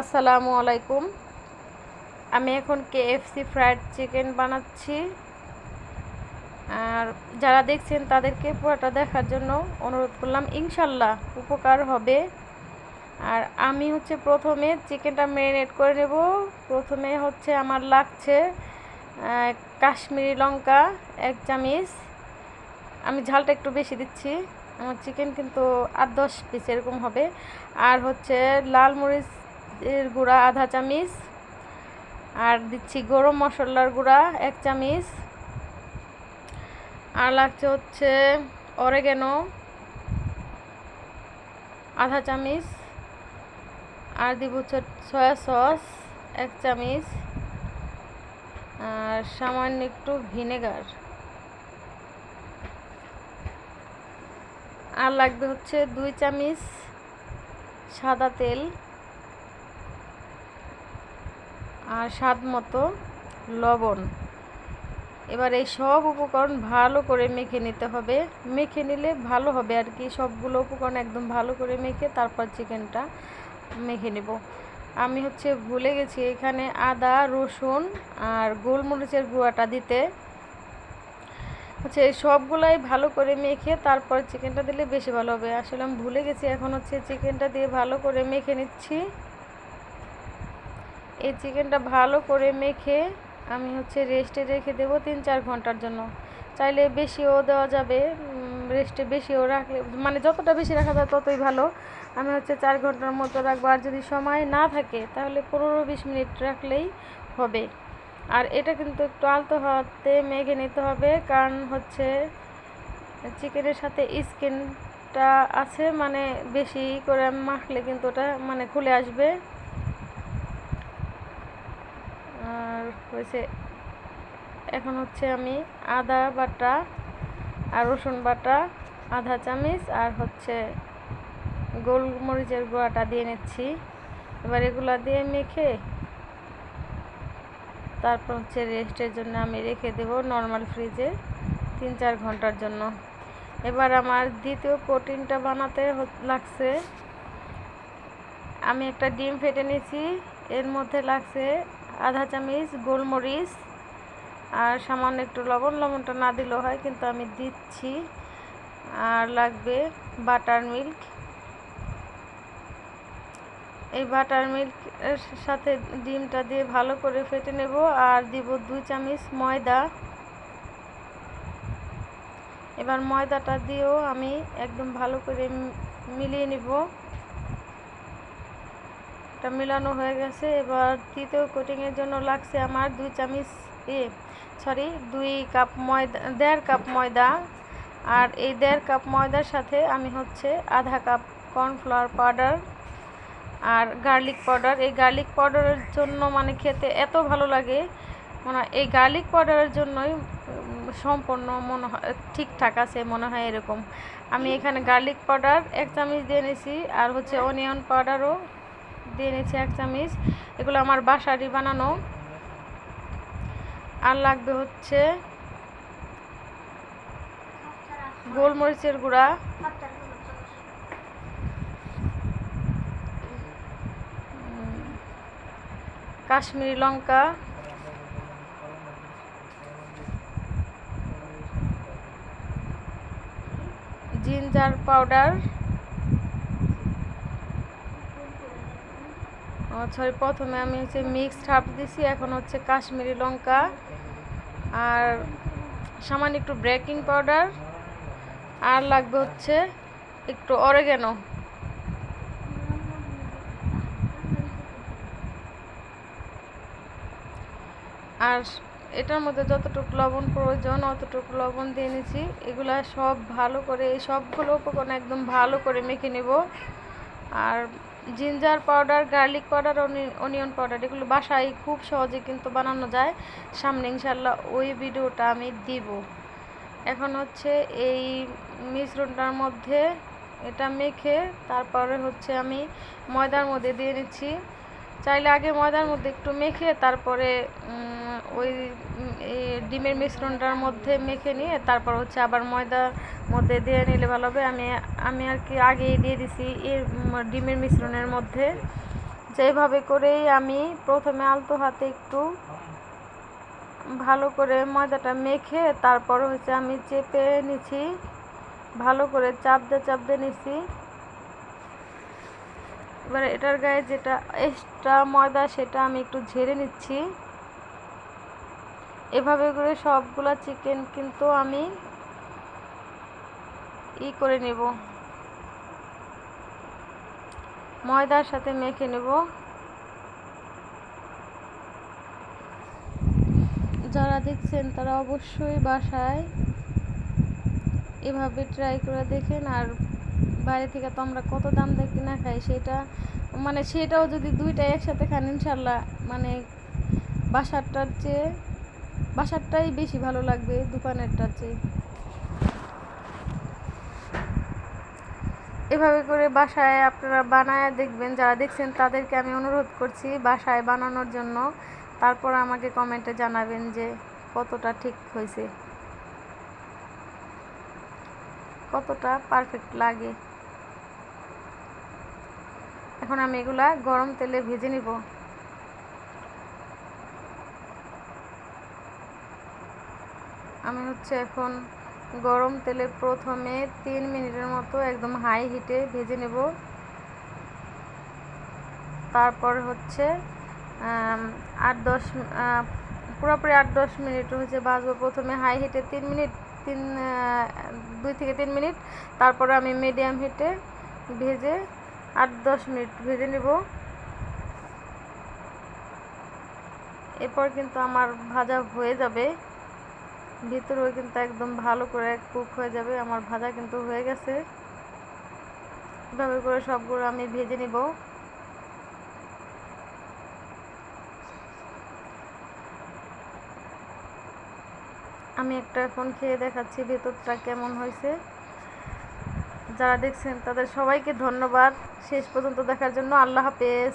আসসালামু আলাইকুম। আমি এখন কেএফসি ফ্রাইড চিকেন বানাচ্ছি। আর যারা দেখছেন তাদেরকে পুরোটা দেখার জন্য অনুরোধ করলাম, ইনশাল্লাহ উপকার হবে। আর আমি প্রথমে চিকেনটা ম্যারিনেট করে নেব। প্রথমে আমার লাগছে কাশ্মীরি লঙ্কা 1 চামচ। আমি ঝালটা একটু বেশি দিচ্ছি, আমার চিকেন কিন্তু 8-10 পিস এরকম হবে। আর লাল মরিচের গুঁড়া আধা চামচ, আর দিচ্ছি গরম মশলার গুঁড়া 1 চামচ, আর লাগছে অরেগানো আধা চামচ, আর দিব সয়া সস 1 চামচ, আর সামান্য একটু ভিনেগার, আর লাগবে 2 চামচ সাদা তেল, আর স্বাদ মতো লবণ। এবার এই সব উপকরণ ভালো করে মেখে নিতে হবে। মেখে নিলে ভালো হবে আর কি। সবগুলো উপকরণ একদম ভালো করে মেখে তারপর চিকেনটা মেখে নেব। আমি ভুলে গেছি এখানে আদা রসুন আর গোলমরিচের গুঁড়াটা দিতে। এই সবগুলাই ভালো করে মেখে তারপর চিকেনটা দিলে বেশি ভালো হবে। আসলে আমি ভুলে গেছি। এখন চিকেনটা দিয়ে ভালো করে মেখে নিচ্ছি। এই চিকেনটা ভালো করে মেখে আমি রেস্টে রেখে দেবো 3-4 ঘন্টার জন্য। চাইলে বেশিও দেওয়া যাবে, রেস্টে বেশিও রাখলে মানে যতটা বেশি রাখা যায় ততই ভালো। আমি 4 ঘন্টার মতো রাখবো। আর যদি সময় না থাকে তাহলে 15-20 মিনিট রাখলেই হবে। আর এটা কিন্তু একটু আলতো হাতে মেখে নিতে হবে, কারণ চিকেনের সাথে স্কিনটা আছে, মানে বেশি করে মাখলে কিন্তু ওটা মানে খুলে আসবে। আর এখন আমি আদা বাটা আর রসুন বাটা আধা চামচ, আর গোলমরিচের গুঁড়াটা দিয়ে নিচ্ছি। এবার এগুলা দিয়ে মেখে তারপর রেস্টের জন্য আমি রেখে দেব নর্মাল ফ্রিজে 3-4 ঘন্টার জন্য। এবার আমার দ্বিতীয় প্রোটিনটা বানাতে লাগছে। আমি একটা ডিম ফেটে নিয়েছি, এর মধ্যে লাগছে আধা চামচ গোলমরিচ আর সামান্য একটু লবণ। লবণটা না দিলেও হয়, কিন্তু আমি দিচ্ছি। আর লাগবে বাটার মিল্ক। এই বাটার মিল্ক এর সাথে ডিমটা দিয়ে ভালো করে ফেটে নেব। আর দিব 2 চামচ ময়দা। এবার ময়দাটা দিয়েও আমি একদম ভালো করে মিলিয়ে নিব। এটা মিলানো হয়ে গেছে। এবার তৃতীয় কোটিংয়ের জন্য লাগছে আমার 2 কাপ ময়দা, 1.5 কাপ ময়দা। আর এই 1.5 কাপ ময়দার সাথে আমি আধা কাপ কর্নফ্লাওয়ার পাউডার আর গার্লিক পাউডার। এই গার্লিক পাউডারের জন্য মানে খেতে এত ভালো লাগে, মানে এই গার্লিক পাউডারের জন্যই সম্পূর্ণ মনে হয় ঠিকঠাক আছে, মনে হয় এরকম। আমি এখানে গার্লিক পাউডার 1 চামচ দিয়ে নিয়েছি, আর অনিয়ন পাউডারও দিয়ে নিয়েছি 1 চামচ। এগুলো আমার বাসারই বানানো। আর লাগবে গোলমরিচের গুঁড়া, কাশ্মীরি লঙ্কা, জিঞ্জার পাউডার, প্রথমে আমি মিক্সড হার্ব দিছি, এখন কাশ্মীরি লঙ্কা আর সামান্য একটু বেকিং পাউডার, আর লাগবে একটু অরেগানো। আর এটার মধ্যে যতটুকু লবণ প্রয়োজন অতটুকু লবণ দিয়ে নিয়েছি। এগুলা সব ভালো করে, এই সবগুলো উপকরণ একদম ভালো করে মেখে নেব। আর ginger powder, garlic powder, onion powder এগুলো বাসায় খুব সহজে কিন্তু বানানো যায়। সামনে ইনশাল্লাহ ওই ভিডিওটা আমি দিব। এখন এই মিশ্রণটার মধ্যে এটা মেখে তারপরে আমি ময়দার মধ্যে দিয়ে নিচ্ছি। চাইলে আগে ময়দার মধ্যে একটু মেখে তারপরে ওই ডিমের মিশ্রণটার মধ্যে মেখে নিয়ে তারপর আবার ময়দার মধ্যে দিয়ে নিলে ভালো হবে। আমি আর কি আগেই দিয়ে দিছি এই ডিমের মিশ্রণের মধ্যে, যেভাবে করেই আমি প্রথমে আলতো হাতে একটু ভালো করে ময়দাটা মেখে তারপর হচ্ছে আমি চেপে নিছি, ভালো করে চাপ দিয়ে নিছি। এবার এটার গায়ে যেটা এক্সট্রা ময়দা সেটা আমি একটু ঝেড়ে নিচ্ছি। এভাবে করে সবগুলা চিকেন কিন্তু আমি করে নেব, ময়দার সাথে মেখে নেব। যারা দেখছেন তারা অবশ্যই বাসায় এভাবে ট্রাই করে দেখেন। আর বাইরে থেকে তো আমরা কত দাম দিয়ে কিনা খাই, সেটাও যদি দুইটা একসাথে খান ইনশাল্লাহ বাসারটাই বেশি ভালো লাগবে দোকানেরটার চেয়ে। এভাবে করে বাসায় আপনারা বানায় দেখবেন। যারা দেখছেন তাদেরকে আমি অনুরোধ করছি বাসায় বানানোর জন্য। তারপর আমাকে কমেন্টে জানাবেন যে কতটা ঠিক হয়েছে, কতটা পারফেক্ট লাগে। এখন আমি এগুলা গরম তেলে ভেজে নিব। আমি এখন গরম তেলে প্রথমে 3 মিনিটের মতো একদম হাই হিটে ভেজে নেব। তারপর পুরোপুরি 8-10 মিনিট ভাজবো। প্রথমে হাই হিটে 2 থেকে 3 মিনিট, তারপরে আমি মিডিয়াম হিটে ভেজে 8-10 মিনিট ভেজে নেব। এরপর কিন্তু আমার ভাজা হয়ে যাবে, ভিতরেও কিন্তু একদম ভালো করে কুক হয়ে যাবে। আমার ভাজা কিন্তু হয়ে গেছে। এভাবে করে সবগুলো আমি ভেজে নিব। আমি এখন খেয়ে দেখাচ্ছি ভেতরটা কেমন হয়েছে। যারা দেখছেন তাদের সবাইকে ধন্যবাদ শেষ পর্যন্ত দেখার জন্য। আল্লাহ হাফেজ।